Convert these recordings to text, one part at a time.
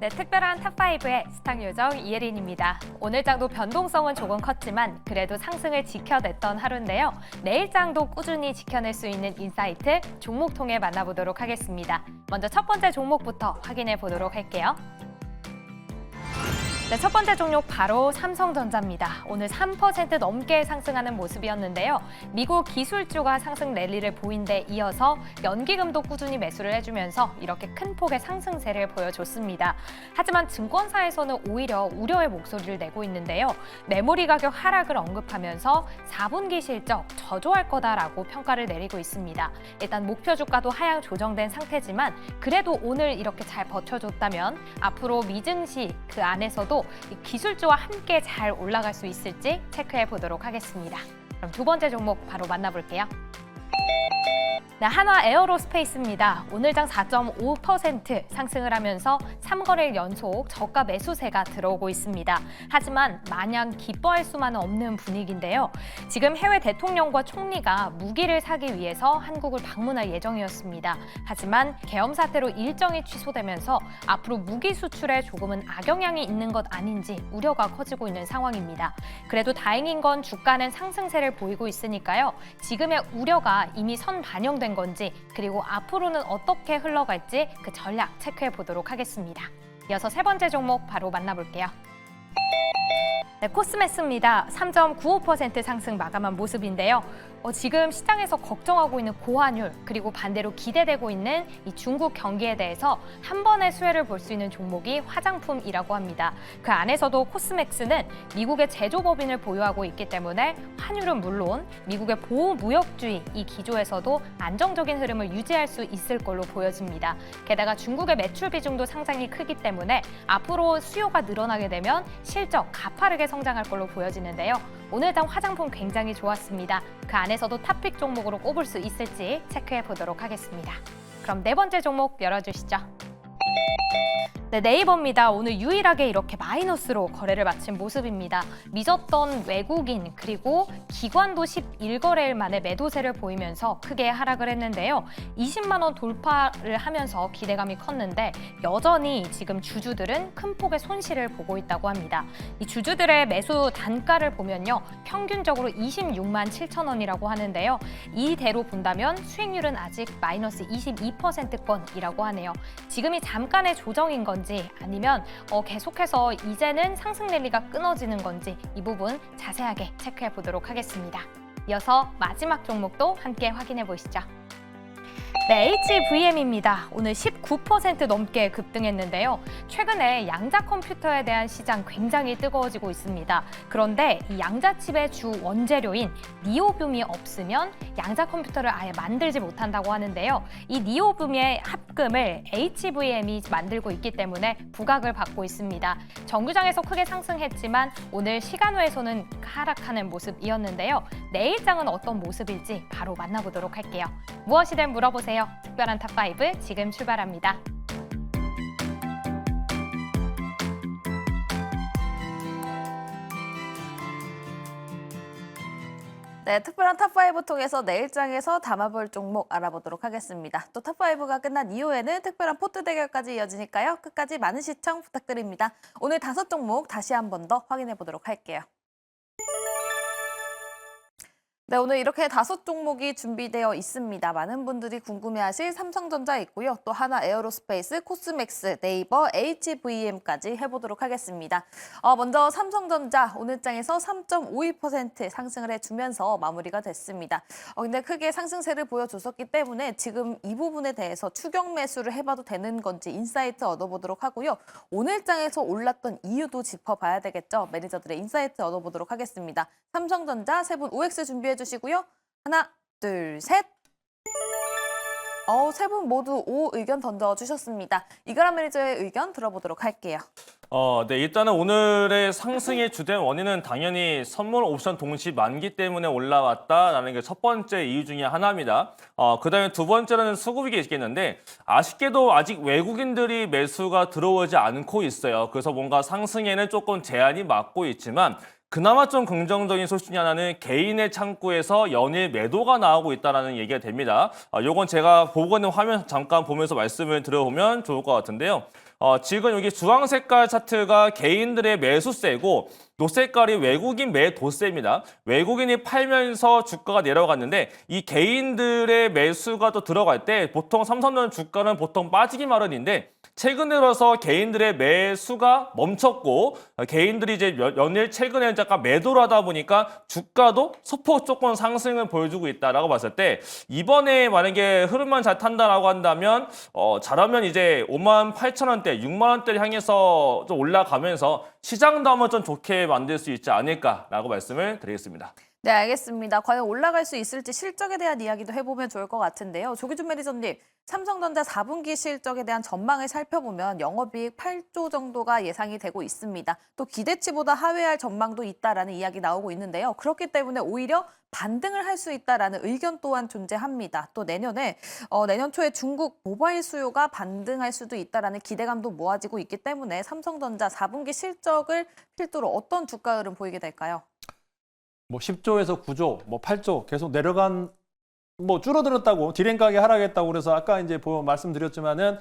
네, 특별한 탑5의 스탁 요정 이예린입니다. 오늘 장도 변동성은 조금 컸지만 그래도 상승을 지켜냈던 하루인데요. 내일 장도 꾸준히 지켜낼 수 있는 인사이트 종목 통해 만나보도록 하겠습니다. 먼저 첫 번째 종목부터 확인해 보도록 할게요. 네, 첫 번째 종목 바로 삼성전자입니다. 오늘 3% 넘게 상승하는 모습이었는데요. 미국 기술주가 상승 랠리를 보인 데 이어서 연기금도 꾸준히 매수를 해주면서 이렇게 큰 폭의 상승세를 보여줬습니다. 하지만 증권사에서는 오히려 우려의 목소리를 내고 있는데요. 메모리 가격 하락을 언급하면서 4분기 실적 저조할 거다라고 평가를 내리고 있습니다. 일단 목표 주가도 하향 조정된 상태지만 그래도 오늘 이렇게 잘 버텨줬다면 앞으로 미증시 그 안에서도 기술주와 함께 잘 올라갈 수 있을지 체크해 보도록 하겠습니다. 그럼 두 번째 종목 바로 만나볼게요. 네, 한화 에어로스페이스입니다. 오늘 장 4.5% 상승을 하면서 3거래일 연속 저가 매수세가 들어오고 있습니다. 하지만 마냥 기뻐할 수만은 없는 분위기인데요. 지금 해외 대통령과 총리가 무기를 사기 위해서 한국을 방문할 예정이었습니다. 하지만 계엄 사태로 일정이 취소되면서 앞으로 무기 수출에 조금은 악영향이 있는 것 아닌지 우려가 커지고 있는 상황입니다. 그래도 다행인 건 주가는 상승세를 보이고 있으니까요. 지금의 우려가 이미 선 반영된 건지 그리고 앞으로는 어떻게 흘러갈지 그 전략 체크해 보도록 하겠습니다. 이어서 세 번째 종목 바로 만나볼게요. 네, 코스메스입니다. 3.95% 상승 마감한 모습인데요. 지금 시장에서 걱정하고 있는 고환율 그리고 반대로 기대되고 있는 이 중국 경기에 대해서 한 번의 수혜를 볼 수 있는 종목이 화장품이라고 합니다. 그 안에서도 코스맥스는 미국의 제조법인을 보유하고 있기 때문에 환율은 물론 미국의 보호무역주의 이 기조에서도 안정적인 흐름을 유지할 수 있을 걸로 보여집니다. 게다가 중국의 매출 비중도 상당히 크기 때문에 앞으로 수요가 늘어나게 되면 실적 가파르게 성장할 걸로 보여지는데요. 오늘 장 화장품 굉장히 좋았습니다. 그 안에서도 탑픽 종목으로 꼽을 수 있을지 체크해 보도록 하겠습니다. 그럼 네 번째 종목 열어주시죠. 네, 네이버입니다. 오늘 유일하게 이렇게 마이너스로 거래를 마친 모습입니다. 미졌던 외국인 그리고 기관도 11거래일 만에 매도세를 보이면서 크게 하락을 했는데요. 20만 원 돌파를 하면서 기대감이 컸는데 여전히 지금 주주들은 큰 폭의 손실을 보고 있다고 합니다. 이 주주들의 매수 단가를 보면요. 평균적으로 26만 7천 원이라고 하는데요. 이대로 본다면 수익률은 아직 마이너스 22%권이라고 하네요. 지금이 잠깐의 조정인 건지 아니면 계속해서 이제는 상승 랠리가 끊어지는 건지 이 부분 자세하게 체크해 보도록 하겠습니다. 이어서 마지막 종목도 함께 확인해 보시죠. 네, HVM입니다. 오늘 19% 넘게 급등했는데요. 최근에 양자 컴퓨터에 대한 시장 굉장히 뜨거워지고 있습니다. 그런데 이 양자칩의 주 원재료인 니오뷴이 없으면 양자 컴퓨터를 아예 만들지 못한다고 하는데요. 이 니오뷴의 합금을 HVM이 만들고 있기 때문에 부각을 받고 있습니다. 정규장에서 크게 상승했지만 오늘 시간외에서는 하락하는 모습이었는데요. 내일장은 어떤 모습일지 바로 만나보도록 할게요. 무엇이든 물어보세요. 특별한 탑5 지금 출발합니다. 네, 특별한 탑5 통해서 내일장에서 담아볼 종목 알아보도록 하겠습니다. 또 탑5가 끝난 이후에는 특별한 포트 대결까지 이어지니까요. 끝까지 많은 시청 부탁드립니다. 오늘 5종목 다시 한 번 더 확인해 보도록 할게요. 네, 오늘 이렇게 5종목이 준비되어 있습니다. 많은 분들이 궁금해하실 삼성전자 있고요. 또 하나 에어로스페이스, 코스맥스, 네이버, HVM까지 해보도록 하겠습니다. 먼저 삼성전자 오늘 장에서 3.52% 상승을 해주면서 마무리가 됐습니다. 근데 크게 상승세를 보여줬었기 때문에 지금 이 부분에 대해서 추격 매수를 해봐도 되는 건지 인사이트 얻어보도록 하고요. 오늘 장에서 올랐던 이유도 짚어봐야 되겠죠. 매니저들의 인사이트 얻어보도록 하겠습니다. 삼성전자 세 분 OX 준비해 주시고요. 하나, 둘, 셋. 세 분 모두 O 의견 던져주셨습니다. 이가람 매니저의 의견 들어보도록 할게요. 네, 일단은 오늘의 상승의 주된 원인은 당연히 선물 옵션 동시 만기 때문에 올라왔다라는 게 첫 번째 이유 중에 하나입니다. 그다음에 두 번째로는 수급이 있겠는데 아쉽게도 아직 외국인들이 매수가 들어오지 않고 있어요. 그래서 뭔가 상승에는 조금 제한이 맞고 있지만 그나마 좀 긍정적인 소식 중에 하나는 개인의 창구에서 연일 매도가 나오고 있다는 얘기가 됩니다. 요건 제가 보고 있는 화면 잠깐 보면서 말씀을 드려보면 좋을 것 같은데요. 지금 여기 주황 색깔 차트가 개인들의 매수세고 노색깔이 외국인 매도세입니다. 외국인이 팔면서 주가가 내려갔는데 이 개인들의 매수가 또 들어갈 때 보통 삼성전자 주가는 보통 빠지기 마련인데 최근 들어서 개인들의 매수가 멈췄고 개인들이 이제 연일 최근에 잠깐 매도를 하다 보니까 주가도 소폭 조금 상승을 보여주고 있다라고 봤을 때 이번에 만약에 흐름만 잘 탄다라고 한다면 잘하면 이제 58,000원대, 6만 원대를 향해서 좀 올라가면서 시장도 한번 좀 좋게 만들 수 있지 않을까라고 말씀을 드리겠습니다. 네, 알겠습니다. 과연 올라갈 수 있을지 실적에 대한 이야기도 해보면 좋을 것 같은데요. 조기준 매니저님, 삼성전자 4분기 실적에 대한 전망을 살펴보면 영업이익 8조 정도가 예상이 되고 있습니다. 또 기대치보다 하회할 전망도 있다라는 이야기 나오고 있는데요. 그렇기 때문에 오히려 반등을 할 수 있다라는 의견 또한 존재합니다. 또 내년에 내년 초에 중국 모바일 수요가 반등할 수도 있다라는 기대감도 모아지고 있기 때문에 삼성전자 4분기 실적을 필두로 어떤 주가 흐름 보이게 될까요? 뭐 10조에서 9조, 뭐 8조 계속 내려간 뭐 줄어들었다고 디램 가격이 하락했다고 그래서 아까 이제 말씀드렸지만은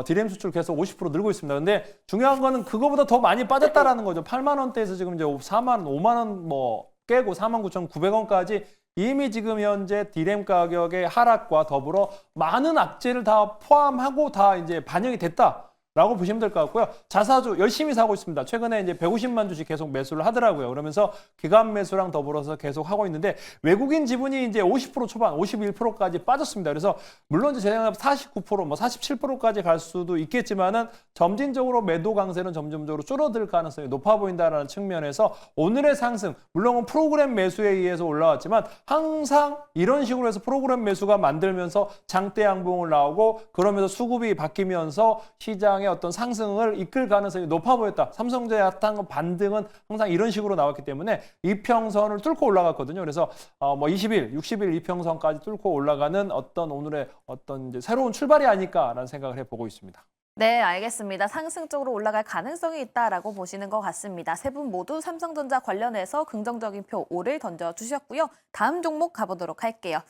디램 수출 계속 50% 늘고 있습니다. 근데 중요한 거는 그거보다 더 많이 빠졌다라는 거죠. 8만 원대에서 지금 이제 5만 원 뭐 깨고 49,900원까지 이미 지금 현재 디램 가격의 하락과 더불어 많은 악재를 다 포함하고 다 이제 반영이 됐다. 라고 보시면 될 것 같고요. 자사주 열심히 사고 있습니다. 최근에 이제 150만 주씩 계속 매수를 하더라고요. 그러면서 기간 매수랑 더불어서 계속 하고 있는데 외국인 지분이 이제 50% 초반, 51%까지 빠졌습니다. 그래서 물론 이제 제가 49%, 뭐 47%까지 갈 수도 있겠지만은 점진적으로 매도 강세는 점점적으로 줄어들 가능성이 높아 보인다라는 측면에서 오늘의 상승, 물론 프로그램 매수에 의해서 올라왔지만 항상 이런 식으로 해서 프로그램 매수가 만들면서 장대 양봉을 나오고 그러면서 수급이 바뀌면서 시장 어떤 상승을 이끌 가능성이 높아 보였다. 삼성전자 핫한 반등은 항상 이런 식으로 나왔기 때문에 이평선을 뚫고 올라갔거든요. 그래서 뭐 20일, 60일 이평선까지 뚫고 올라가는 어떤 오늘의 어떤 이제 새로운 출발이 아닐까라는 생각을 해보고 있습니다. 네, 알겠습니다. 상승 쪽으로 올라갈 가능성이 있다라고 보시는 것 같습니다. 세 분 모두 삼성전자 관련해서 긍정적인 표 5를 던져주셨고요. 다음 종목 가보도록 할게요.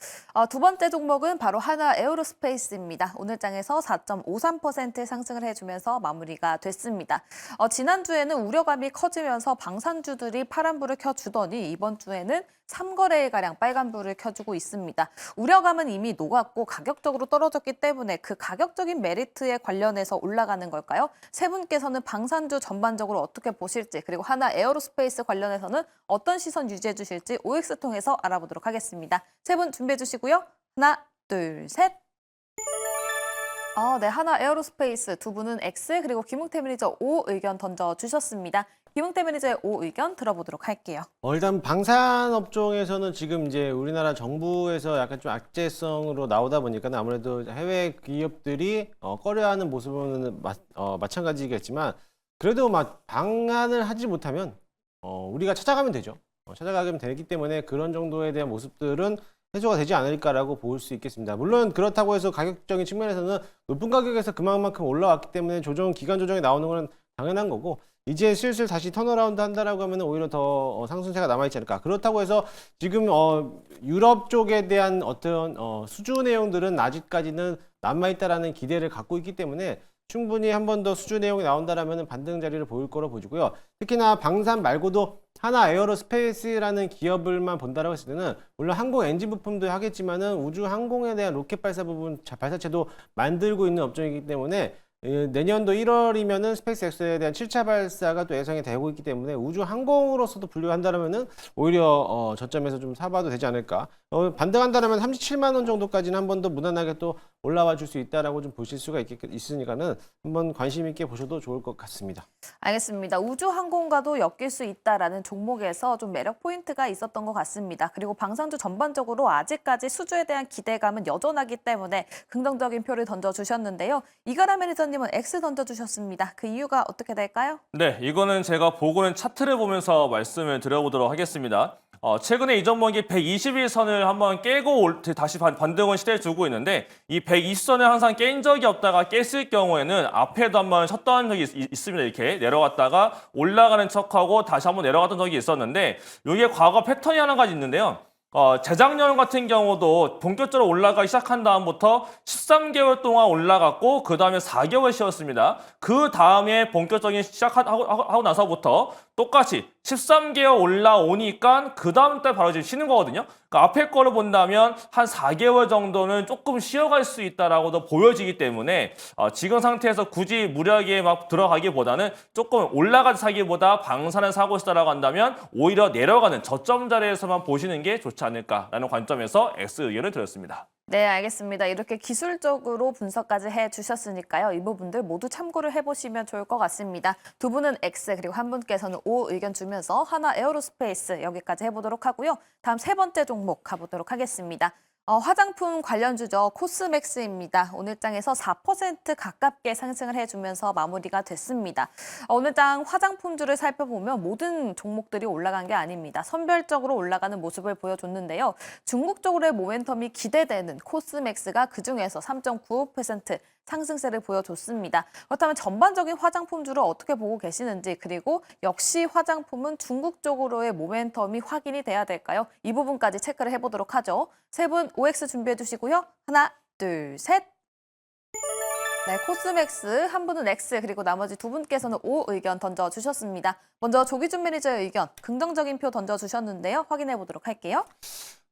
두 번째 종목은 바로 하나 에어로스페이스입니다. 오늘 장에서 4.53% 상승을 해주면서 마무리가 됐습니다. 지난주에는 우려감이 커지면서 방산주들이 파란불을 켜주더니 이번 주에는 3거래일가량 빨간불을 켜주고 있습니다. 우려감은 이미 녹았고 가격적으로 떨어졌기 때문에 그 가격적인 메리트에 관련해서 올라가는 걸까요? 세 분께서는 방산주 전반적으로 어떻게 보실지 그리고 하나 에어로스페이스 관련해서는 어떤 시선 유지해 주실지 OX 통해서 알아보도록 하겠습니다. 세 분 준비해 주시고요. 하나, 둘, 셋. 네, 하나 에어로스페이스 두 분은 X 그리고 김웅태 매니저 O 의견 던져주셨습니다. 김웅태 매니저의 O 의견 들어보도록 할게요. 일단 방산 업종에서는 지금 이제 우리나라 정부에서 약간 좀 악재성으로 나오다 보니까 아무래도 해외 기업들이 꺼려하는 모습은 마찬가지겠지만 그래도 막 방한을 하지 못하면 우리가 찾아가면 되죠. 찾아가면 되기 때문에 그런 정도에 대한 모습들은 해소가 되지 않을까라고 볼 수 있겠습니다. 물론 그렇다고 해서 가격적인 측면에서는 높은 가격에서 그만큼 올라왔기 때문에 기간 조정이 나오는 건 당연한 거고 이제 슬슬 다시 턴어라운드 한다라고 하면 오히려 더 상승세가 남아있지 않을까. 그렇다고 해서 지금 유럽 쪽에 대한 어떤 수주 내용들은 아직까지는 남아있다라는 기대를 갖고 있기 때문에 충분히 한 번 더 수주 내용이 나온다라면 반등 자리를 보일 거로 보이고요. 특히나 방산 말고도 하나 에어로스페이스라는 기업을만 본다라고 했을 때는 물론 항공 엔진 부품도 하겠지만은 우주 항공에 대한 로켓 발사 부분 발사체도 만들고 있는 업종이기 때문에 내년도 1월이면은 스페이스X에 대한 7차 발사가 또 예상이 되고 있기 때문에 우주 항공으로서도 분류한다면은 오히려 저점에서 좀 사봐도 되지 않을까. 반등한다면 37만 원 정도까지는 한 번 더 무난하게 또 올라와 줄 수 있다라고 좀 보실 수가 있으니까는 한번 관심 있게 보셔도 좋을 것 같습니다. 알겠습니다. 우주 항공과도 엮일 수 있다라는 종목에서 좀 매력 포인트가 있었던 것 같습니다. 그리고 방산주 전반적으로 아직까지 수주에 대한 기대감은 여전하기 때문에 긍정적인 표를 던져주셨는데요. 이가람 매니저님은 X 던져주셨습니다. 그 이유가 어떻게 될까요? 네, 이거는 제가 보고는 차트를 보면서 말씀을 드려보도록 하겠습니다. 최근에 이 종목이 120일선을 한번 깨고 다시 반등을 시도해주고 있는데 이 120선을 항상 깬 적이 없다가 깼을 경우에는 앞에도 한번 쳤던 적이 있습니다. 이렇게 내려갔다가 올라가는 척하고 다시 한번 내려갔던 적이 있었는데 이게 과거 패턴이 하나 가지 있는데요. 재작년 같은 경우도 본격적으로 올라가기 시작한 다음부터 13개월 동안 올라갔고 그 다음에 4개월 쉬었습니다. 그 다음에 본격적인 시작하고 나서부터 똑같이 13개월 올라오니까 그 다음 달 바로 지금 쉬는 거거든요. 그러니까 앞에 거를 본다면 한 4개월 정도는 조금 쉬어갈 수 있다라고도 보여지기 때문에 지금 상태에서 굳이 무리하게 막 들어가기보다는 조금 올라가서 사기보다 방사는 사고 있다라고 한다면 오히려 내려가는 저점 자리에서만 보시는 게 좋지 않을까라는 관점에서 X 의견을 드렸습니다. 네, 알겠습니다. 이렇게 기술적으로 분석까지 해주셨으니까요. 이 부분들 모두 참고를 해보시면 좋을 것 같습니다. 두 분은 X 그리고 한 분께서는 O 의견 주면서 하나 에어로스페이스 여기까지 해보도록 하고요. 다음 세 번째 종목 가보도록 하겠습니다. 화장품 관련주죠. 코스맥스입니다. 오늘 장에서 4% 가깝게 상승을 해주면서 마무리가 됐습니다. 오늘 장 화장품주를 살펴보면 모든 종목들이 올라간 게 아닙니다. 선별적으로 올라가는 모습을 보여줬는데요. 중국 쪽으로의 모멘텀이 기대되는 코스맥스가 그중에서 3.95% 상승세를 보여줬습니다. 그렇다면 전반적인 화장품주를 어떻게 보고 계시는지 그리고 역시 화장품은 중국 쪽으로의 모멘텀이 확인이 돼야 될까요? 이 부분까지 체크를 해보도록 하죠. 세 분 OX 준비해 주시고요. 하나, 둘, 셋. 네, 코스맥스 한 분은 X 그리고 나머지 두 분께서는 O 의견 던져주셨습니다. 먼저 조기준 매니저의 의견 긍정적인 표 던져주셨는데요. 확인해 보도록 할게요.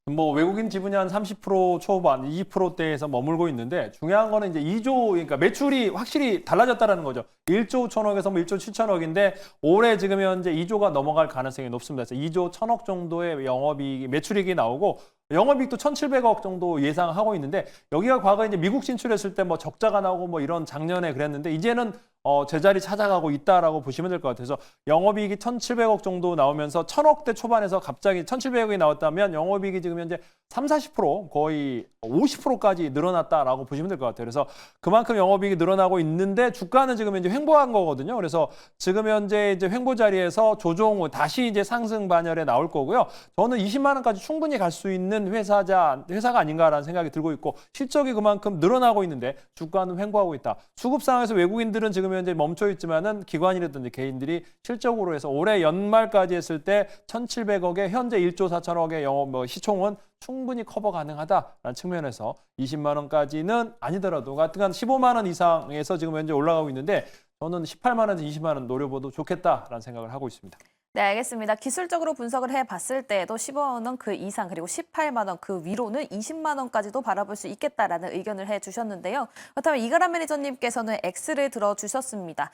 뭐 외국인 지분이 한 30% 초반, 20%대에서 머물고 있는데 중요한 거는 이제 2조, 그러니까 매출이 확실히 달라졌다라는 거죠. 1조 1천억에서 뭐 1조 7천억인데 올해 지금 현재 2조가 넘어갈 가능성이 높습니다. 그래서 2조 1천억 정도의 영업이익, 매출이익이 나오고 영업이익도 1,700억 정도 예상하고 있는데 여기가 과거에 이제 미국 진출했을 때 뭐 적자가 나오고 뭐 이런 작년에 그랬는데 이제는 제자리 찾아가고 있다라고 보시면 될 것 같아서 영업이익이 1,700억 정도 나오면서 1,000억대 초반에서 갑자기 1,700억이 나왔다면 영업이익이 지금 현재 30-40% 거의 50%까지 늘어났다라고 보시면 될 것 같아요. 그래서 그만큼 영업이익이 늘어나고 있는데 주가는 지금 현재 횡보한 거거든요. 그래서 지금 현재 이제 횡보 자리에서 조정 후 다시 이제 상승 반열에 나올 거고요. 저는 20만 원까지 충분히 갈 수 있는 회사가 아닌가라는 생각이 들고 있고 실적이 그만큼 늘어나고 있는데 주가는 횡보하고 있다. 수급 상황에서 외국인들은 지금 현재 멈춰 있지만은 기관이라든지 개인들이 실적으로 해서 올해 연말까지 했을 때 1,700억에 현재 1조 4천억의 영업 시총은 충분히 커버 가능하다라는 측면에서 20만 원까지는 아니더라도 같은 15만 원 이상에서 지금 현재 올라가고 있는데 저는 18만 원에서 20만 원 노려봐도 좋겠다라는 생각을 하고 있습니다. 네, 알겠습니다. 기술적으로 분석을 해봤을 때에도 15만 원 그 이상 그리고 18만 원 그 위로는 20만 원까지도 바라볼 수 있겠다라는 의견을 해주셨는데요. 그렇다면 이가람 매니저님께서는 X를 들어주셨습니다.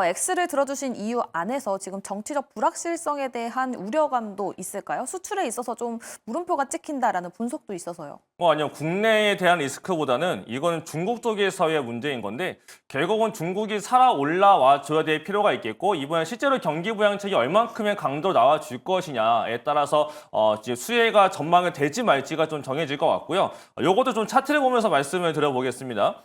X를 들어주신 이유 안에서 지금 정치적 불확실성에 대한 우려감도 있을까요? 수출에 있어서 좀 물음표가 찍힌다라는 분석도 있어서요. 아니요. 국내에 대한 리스크보다는 이거는 중국 쪽에서의 문제인 건데 결국은 중국이 살아 올라와 줘야 될 필요가 있겠고 이번에 실제로 경기 부양책이 얼만큼의 강도로 나와줄 것이냐에 따라서 이제 수혜가 전망이 될지 말지가 좀 정해질 것 같고요. 요것도 좀 차트를 보면서 말씀을 드려보겠습니다.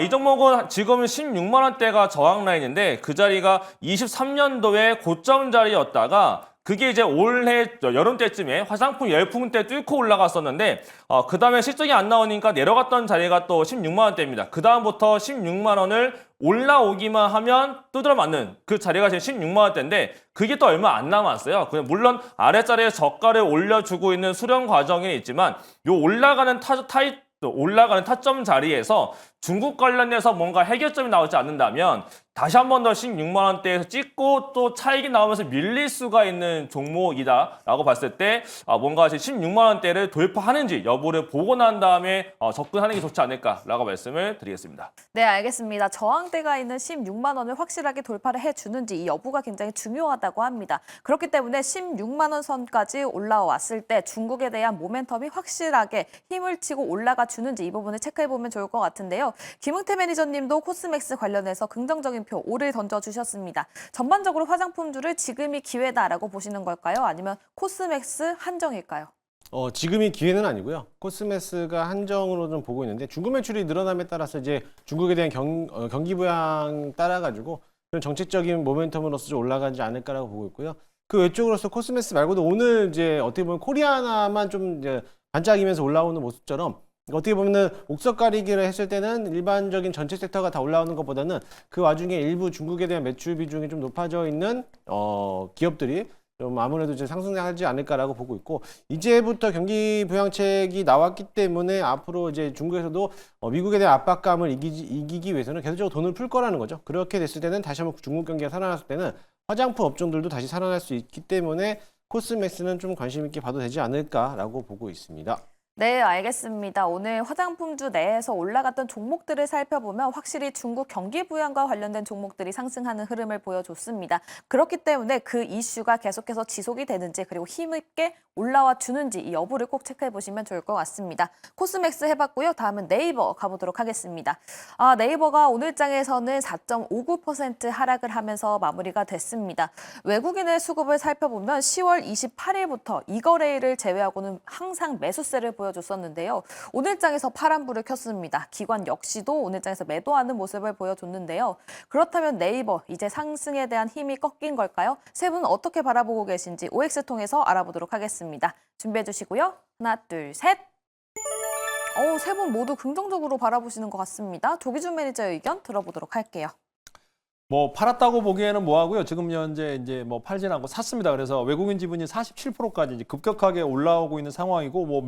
이 종목은 지금은 16만 원대가 저항 라인인데 그 자리가 23년도에 고점 자리였다가 그게 이제 올해 여름 때쯤에 화장품 열풍 때 뚫고 올라갔었는데 그 다음에 실적이 안 나오니까 내려갔던 자리가 또 16만 원대입니다. 그 다음부터 16만 원을 올라오기만 하면 두드러 맞는 그 자리가 지금 16만 원대인데 그게 또 얼마 안 남았어요. 물론 아랫자리에 저가를 올려주고 있는 수렴 과정이 있지만 요 올라가는 타점 자리에서 중국 관련해서 뭔가 해결점이 나오지 않는다면 다시 한 번 더 16만 원대에서 찍고 또 차익이 나오면서 밀릴 수가 있는 종목이다라고 봤을 때 뭔가 16만 원대를 돌파하는지 여부를 보고 난 다음에 접근하는 게 좋지 않을까라고 말씀을 드리겠습니다. 네, 알겠습니다. 저항대가 있는 16만 원을 확실하게 돌파를 해주는지 이 여부가 굉장히 중요하다고 합니다. 그렇기 때문에 16만 원 선까지 올라왔을 때 중국에 대한 모멘텀이 확실하게 힘을 치고 올라가 주는지 이 부분을 체크해보면 좋을 것 같은데요. 김흥태 매니저님도 코스맥스 관련해서 긍정적인 표 5를 던져주셨습니다. 전반적으로 화장품주를 지금이 기회다라고 보시는 걸까요? 아니면 코스맥스 한정일까요? 지금이 기회는 아니고요. 코스메스가 한정으로 좀 보고 있는데 중국 매출이 늘어남에 따라서 이제 중국에 대한 경기 부양 따라가지고 그런 정책적인 모멘텀으로서 좀 올라가지 않을까라고 보고 있고요. 그 외적으로서 코스메스 말고도 오늘 이제 어떻게 보면 코리아나만 좀 이제 반짝이면서 올라오는 모습처럼 어떻게 보면은 옥석 가리기를 했을 때는 일반적인 전체 섹터가 다 올라오는 것보다는 그 와중에 일부 중국에 대한 매출 비중이 좀 높아져 있는 기업들이 좀 아무래도 이제 상승하지 않을까라고 보고 있고, 이제부터 경기 부양책이 나왔기 때문에 앞으로 이제 중국에서도 미국에 대한 압박감을 이기기 위해서는 계속적으로 돈을 풀 거라는 거죠. 그렇게 됐을 때는 다시 한번 중국 경기가 살아났을 때는 화장품 업종들도 다시 살아날 수 있기 때문에 코스맥스는 좀 관심 있게 봐도 되지 않을까라고 보고 있습니다. 네, 알겠습니다. 오늘 화장품주 내에서 올라갔던 종목들을 살펴보면 확실히 중국 경기 부양과 관련된 종목들이 상승하는 흐름을 보여줬습니다. 그렇기 때문에 그 이슈가 계속해서 지속이 되는지 그리고 힘있게 올라와 주는지 이 여부를 꼭 체크해 보시면 좋을 것 같습니다. 코스맥스 해봤고요. 다음은 네이버 가보도록 하겠습니다. 네이버가 오늘 장에서는 4.59% 하락을 하면서 마무리가 됐습니다. 외국인의 수급을 살펴보면 10월 28일부터 이거래일을 제외하고는 항상 매수세를 보여줬었는데요. 오늘 장에서 파란불을 켰습니다. 기관 역시도 오늘 장에서 매도하는 모습을 보여줬는데요. 그렇다면 네이버 이제 상승에 대한 힘이 꺾인 걸까요? 세 분은 어떻게 바라보고 계신지 OX 통해서 알아보도록 하겠습니다. 준비해 주시고요. 하나, 둘, 셋. 세 분 모두 긍정적으로 바라보시는 것 같습니다. 조기준 매니저의 의견 들어보도록 할게요. 뭐 팔았다고 보기에는 뭐하고요. 지금 현재 이제 뭐 팔진 않고 샀습니다. 그래서 외국인 지분이 47%까지 이제 급격하게 올라오고 있는 상황이고, 뭐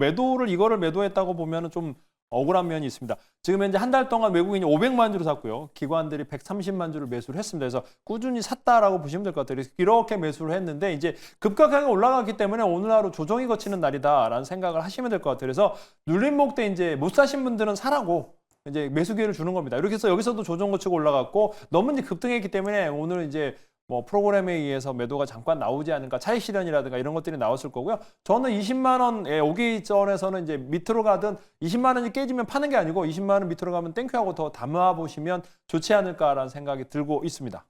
이거를 매도했다고 보면은 좀 억울한 면이 있습니다. 지금 현재 한 달 동안 외국인이 500만 주를 샀고요. 기관들이 130만 주를 매수를 했습니다. 그래서 꾸준히 샀다라고 보시면 될 것 같아요. 그래서 이렇게 매수를 했는데 이제 급격하게 올라갔기 때문에 오늘 하루 조정이 거치는 날이다라는 생각을 하시면 될 것 같아요. 그래서 눌림목 때 이제 못 사신 분들은 사라고 이제 매수 기회를 주는 겁니다. 이렇게 해서 여기서도 조정 거치고 올라갔고, 너무 이제 급등했기 때문에 오늘 이제 뭐 프로그램에 의해서 매도가 잠깐 나오지 않을까, 차익 실현이라든가 이런 것들이 나왔을 거고요. 저는 20만 원에 오기 전에서는 이제 밑으로 가든 20만 원이 깨지면 파는 게 아니고 20만 원 밑으로 가면 땡큐하고 더 담아 보시면 좋지 않을까라는 생각이 들고 있습니다.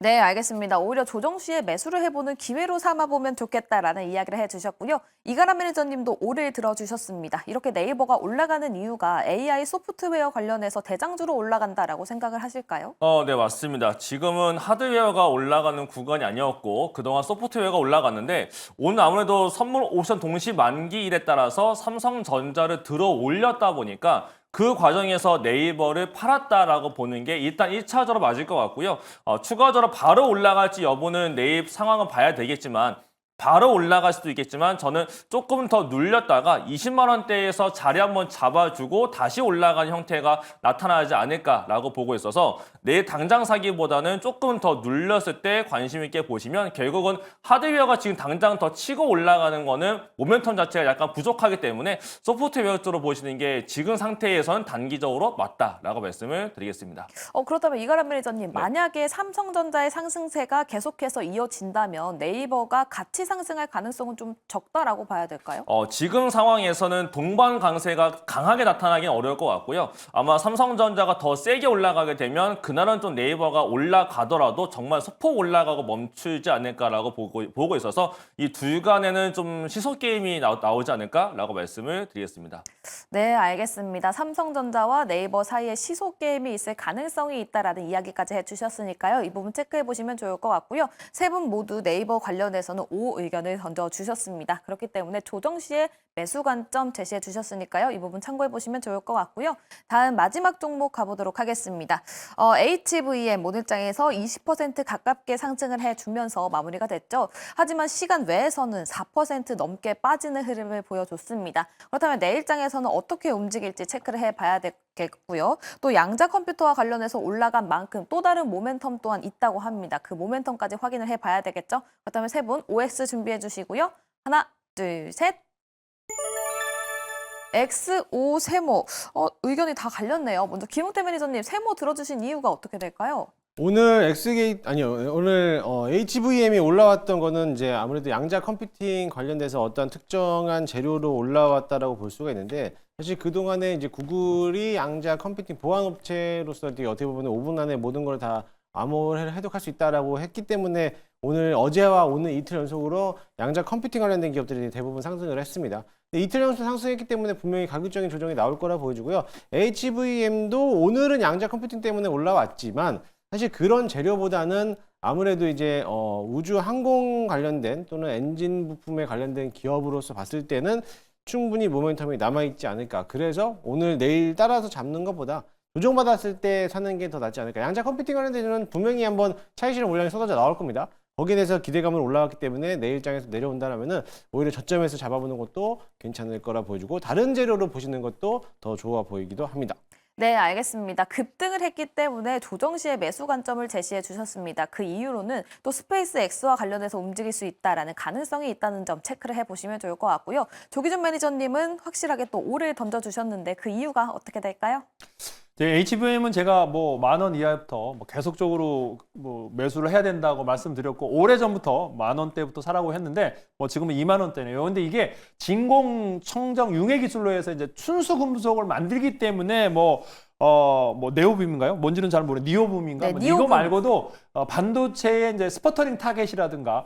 네, 알겠습니다. 오히려 조정 시에 매수를 해보는 기회로 삼아보면 좋겠다라는 이야기를 해주셨고요. 이가람 매니저님도 오를 들어주셨습니다. 이렇게 네이버가 올라가는 이유가 AI 소프트웨어 관련해서 대장주로 올라간다라고 생각을 하실까요? 네, 맞습니다. 지금은 하드웨어가 올라가는 구간이 아니었고 그동안 소프트웨어가 올라갔는데, 오늘 아무래도 선물 옵션 동시 만기일에 따라서 삼성전자를 들어 올렸다 보니까 그 과정에서 네이버를 팔았다라고 보는 게 일단 1차적으로 맞을 것 같고요. 추가적으로 바로 올라갈지 여부는 내일 상황은 봐야 되겠지만, 바로 올라갈 수도 있겠지만 저는 조금 더 눌렸다가 20만 원대에서 자리 한번 잡아주고 다시 올라가는 형태가 나타나지 않을까라고 보고 있어서, 내일 당장 사기보다는 조금 더 눌렸을 때 관심 있게 보시면, 결국은 하드웨어가 지금 당장 더 치고 올라가는 거는 모멘텀 자체가 약간 부족하기 때문에 소프트웨어 쪽으로 보시는 게 지금 상태에서는 단기적으로 맞다라고 말씀을 드리겠습니다. 그렇다면 이가람 매니저님, 만약에 삼성전자의 상승세가 계속해서 이어진다면 네이버가 같이 상승할 가능성은 좀 적다라고 봐야 될까요? 지금 상황에서는 동반 강세가 강하게 나타나기는 어려울 것 같고요. 아마 삼성전자가 더 세게 올라가게 되면 그날은 좀 네이버가 올라가더라도 정말 소폭 올라가고 멈추지 않을까라고 보고 있어서 이 둘간에는 좀 시속 게임이 나오지 않을까라고 말씀을 드리겠습니다. 네, 알겠습니다. 삼성전자와 네이버 사이에 시속 게임이 있을 가능성이 있다라는 이야기까지 해주셨으니까요. 이 부분 체크해 보시면 좋을 것 같고요. 세 분 모두 네이버 관련해서는 O 의견을 던져주셨습니다. 그렇기 때문에 조정 시에 매수 관점 제시해 주셨으니까요. 이 부분 참고해 보시면 좋을 것 같고요. 다음 마지막 종목 가보도록 하겠습니다. HVM 오늘장에서 20% 가깝게 상승을 해주면서 마무리가 됐죠. 하지만 시간 외에서는 4% 넘게 빠지는 흐름을 보여줬습니다. 그렇다면 내일장에서는 어떻게 움직일지 체크를 해봐야 되겠고요. 또 양자 컴퓨터와 관련해서 올라간 만큼 또 다른 모멘텀 또한 있다고 합니다. 그 모멘텀까지 확인을 해봐야 되겠죠. 그렇다면 세 분 OX 준비해 주시고요. 하나, 둘, 셋. XO 세모. 의견이 다 갈렸네요. 먼저 김웅태 매니저님, 세모 들어주신 이유가 어떻게 될까요? 오늘 오늘 HVM이 올라왔던 거는 이제 아무래도 양자 컴퓨팅 관련돼서 어떤 특정한 재료로 올라왔다라고 볼 수가 있는데, 사실 그동안에 이제 구글이 양자 컴퓨팅 보안 업체로서 되게 어떻게 보면 5분 안에 모든 걸 다 암호를 해독할 수 있다라고 했기 때문에 어제와 오늘 이틀 연속으로 양자 컴퓨팅 관련된 기업들이 대부분 상승을 했습니다. 이틀 연속 상승했기 때문에 분명히 가격적인 조정이 나올 거라 보여지고요. HVM도 오늘은 양자 컴퓨팅 때문에 올라왔지만 사실 그런 재료보다는 아무래도 이제 우주 항공 관련된 또는 엔진 부품에 관련된 기업으로서 봤을 때는 충분히 모멘텀이 남아있지 않을까. 그래서 오늘 내일 따라서 잡는 것보다 조정받았을 때 사는 게 더 낫지 않을까. 양자 컴퓨팅 관련된 재료는 분명히 한번 차익 실현 물량이 쏟아져 나올 겁니다. 거기에 대해서 기대감은 올라갔기 때문에 내일장에서 내려온다면은 오히려 저점에서 잡아보는 것도 괜찮을 거라 보여주고 다른 재료로 보시는 것도 더 좋아 보이기도 합니다. 네, 알겠습니다. 급등을 했기 때문에 조정 시에 매수 관점을 제시해 주셨습니다. 그 이유로는 또 스페이스 X와 관련해서 움직일 수 있다라는 가능성이 있다는 점 체크를 해보시면 좋을 것 같고요. 조기준 매니저님은 확실하게 또 5를 던져주셨는데 그 이유가 어떻게 될까요? 네, HVM은 제가 뭐 10,000원 이하부터 뭐 계속적으로 뭐 매수를 해야 된다고 말씀드렸고 오래전부터 10,000원대부터 사라고 했는데 뭐 지금은 20,000원대네요. 근데 이게 진공 청정 융해 기술로 해서 이제 순수 금속을 만들기 때문에 뭐 네오빔인가요? 뭔지는 잘 모르겠는데 니오빔인가? 네, 뭐 니오빔. 이거 말고도 반도체의 이제 스퍼터링 타겟이라든가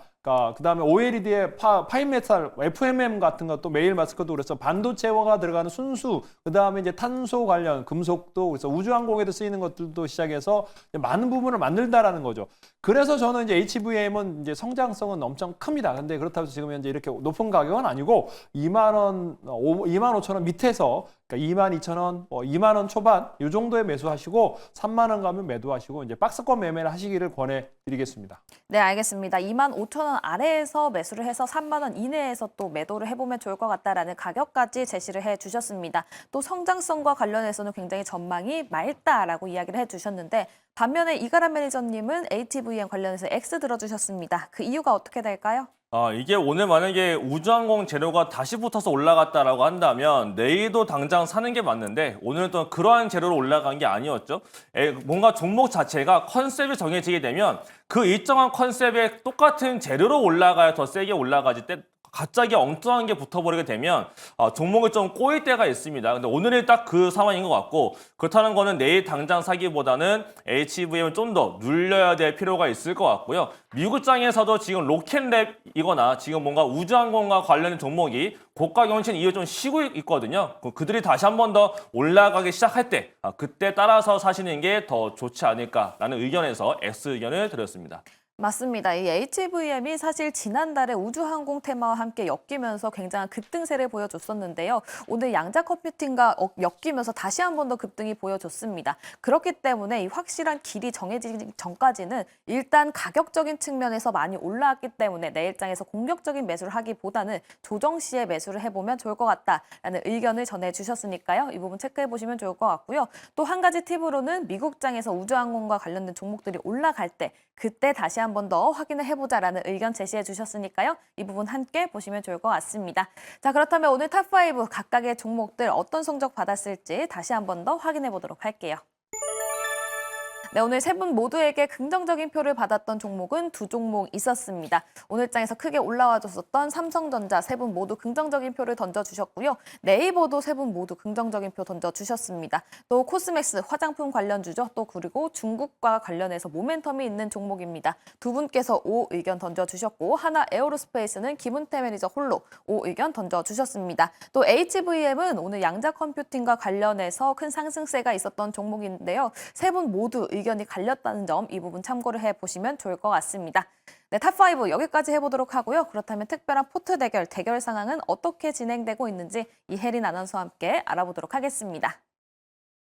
그다음에 OLED의 파이메탈, FMM 같은 것도 메일 마스크도 그래서 반도체화가 들어가는 순수, 그다음에 이제 탄소 관련 금속도 그래서 우주항공에도 쓰이는 것들도 시작해서 많은 부분을 만들다라는 거죠. 그래서 저는 이제 HVM은 이제 성장성은 엄청 큽니다. 근데 그렇다고 해서 지금 현재 이렇게 높은 가격은 아니고 20,000원, 25,000원 밑에서 그러니까 22,000원, 20,000원 초반 이 정도에 매수하시고 30,000원 가면 매도하시고 이제 박스권 매매를 하시기를 권해드리겠습니다. 네, 알겠습니다. 25,000원 아래에서 매수를 해서 30,000원 이내에서 또 매도를 해보면 좋을 것 같다라는 가격까지 제시를 해주셨습니다. 또 성장성과 관련해서는 굉장히 전망이 맑다라고 이야기를 해주셨는데 반면에 이가람 매니저님은 HVM 관련해서 X 들어주셨습니다. 그 이유가 어떻게 될까요? 이게 오늘 만약에 우주항공 재료가 다시 붙어서 올라갔다라고 한다면 내일도 당장 사는 게 맞는데 오늘은 또 그러한 재료로 올라간 게 아니었죠. 뭔가 종목 자체가 컨셉이 정해지게 되면 그 일정한 컨셉에 똑같은 재료로 올라가야 더 세게 올라가지 갑자기 엉뚱한 게 붙어버리게 되면 종목이 좀 꼬일 때가 있습니다. 근데 오늘이 딱 그 상황인 것 같고 그렇다는 거는 내일 당장 사기보다는 HVM을 좀 더 눌려야 될 필요가 있을 것 같고요. 미국장에서도 지금 로켓랩이거나 지금 뭔가 우주항공과 관련된 종목이 고가 경신 이후에 좀 쉬고 있거든요. 그들이 다시 한 번 더 올라가기 시작할 때 그때 따라서 사시는 게 더 좋지 않을까라는 의견에서 X 의견을 드렸습니다. 맞습니다. 이 HVM이 사실 지난달에 우주항공 테마와 함께 엮이면서 굉장한 급등세를 보여줬었는데요. 오늘 양자 컴퓨팅과 엮이면서 다시 한 번 더 급등이 보여줬습니다. 그렇기 때문에 이 확실한 길이 정해지기 전까지는 일단 가격적인 측면에서 많이 올라왔기 때문에 내일장에서 공격적인 매수를 하기보다는 조정 시에 매수를 해보면 좋을 것 같다라는 의견을 전해주셨으니까요. 이 부분 체크해보시면 좋을 것 같고요. 또 한 가지 팁으로는 미국장에서 우주항공과 관련된 종목들이 올라갈 때 그때 다시 한 번 더 확인을 해보자라는 의견 제시해 주셨으니까요. 이 부분 함께 보시면 좋을 것 같습니다. 자, 그렇다면 오늘 탑5 각각의 종목들 어떤 성적 받았을지 다시 한 번 더 확인해 보도록 할게요. 네, 오늘 세 분 모두에게 긍정적인 표를 받았던 종목은 두 종목 있었습니다. 오늘장에서 크게 올라와줬었던 삼성전자 세 분 모두 긍정적인 표를 던져주셨고요. 네이버도 세 분 모두 긍정적인 표 던져주셨습니다. 또 코스맥스 화장품 관련주죠. 또 그리고 중국과 관련해서 모멘텀이 있는 종목입니다. 두 분께서 O 의견 던져주셨고 하나 에어로스페이스는 김은태 매니저 홀로 O 의견 던져주셨습니다. 또 HVM은 오늘 양자 컴퓨팅과 관련해서 큰 상승세가 있었던 종목인데요. 세 분 모두 의견이 갈렸다는 점 이 부분 참고를 해보시면 좋을 것 같습니다. 네, 탑5 여기까지 해보도록 하고요. 그렇다면 특별한 포트 대결 상황은 어떻게 진행되고 있는지 이혜린 아나운서와 함께 알아보도록 하겠습니다.